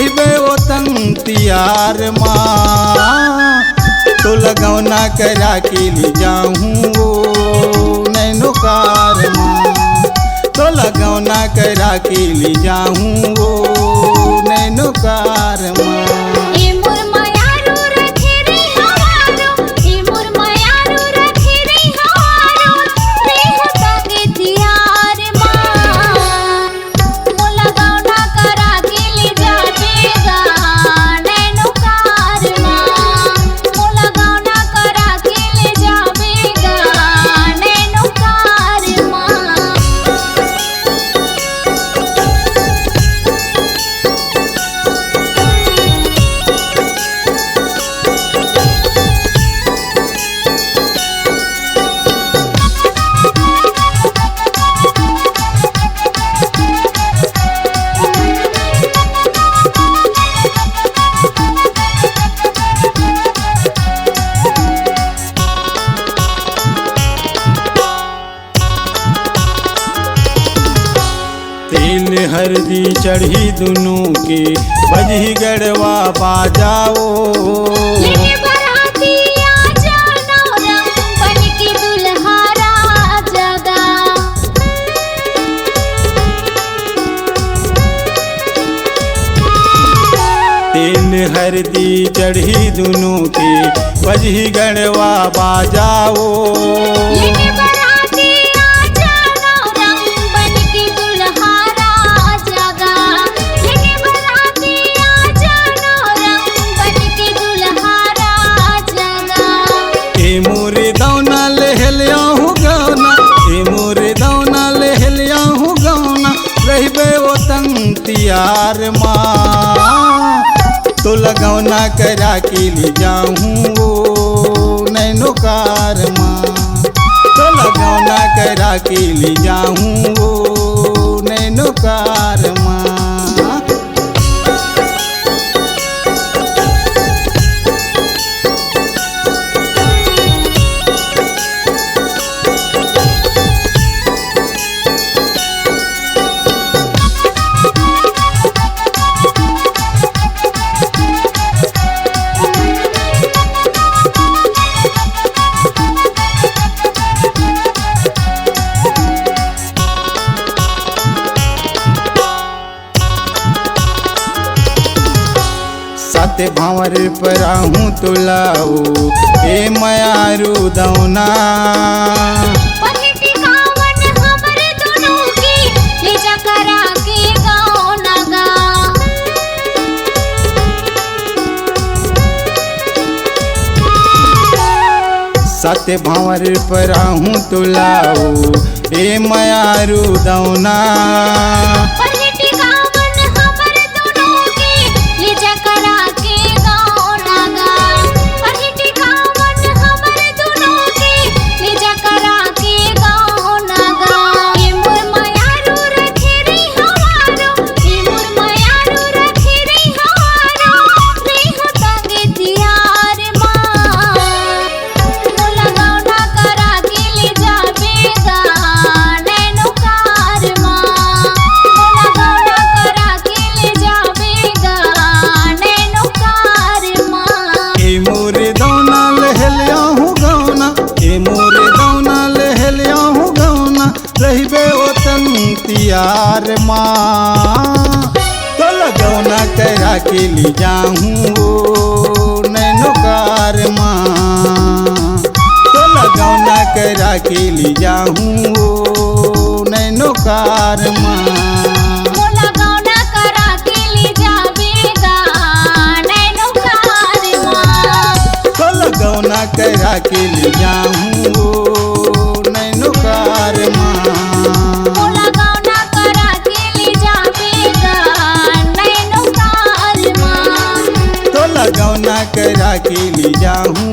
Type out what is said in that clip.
रहिबे ओ तंतियार माँ। तो लगौना करा के ले जाऊँ वो नैनो कार माँ। तो लगौना करा के ले जाऊँ वो नैनो कार माँ। तेल हरदी चढ़ी दुनों के बजही गड़वा बाजाओ। तेल हरदी चढ़ी दुनों के बजही गड़वा बाजाओ। मोरे दौना लहलियाहूँ गौना, ए मोरे दौना लहलियाहूँ गौना, रहिबे ओ तंतियार माँ। तो लगौना करा के ले जाऊँ वो नैनो कार माँ। तो लगौना करा के ले जाऊँ वो नैनो कार माँ। सत्य भंवर पर आहूँ तुलाओ ए मयारू दौना। सत्य भंवर पर आहूँ तुलाओ ए मयारू दौना। रहिबे ओ तंतियार माँ। तो लगौना करा के ले जाऊँ वो नैनो कार माँ। तो लगौना करा के ले जाऊँ वो नैनो कार माँ। तो लगौना करा के ले जाऊँ वो नैनो कार माँ। लगौना करा के ले जाऊँ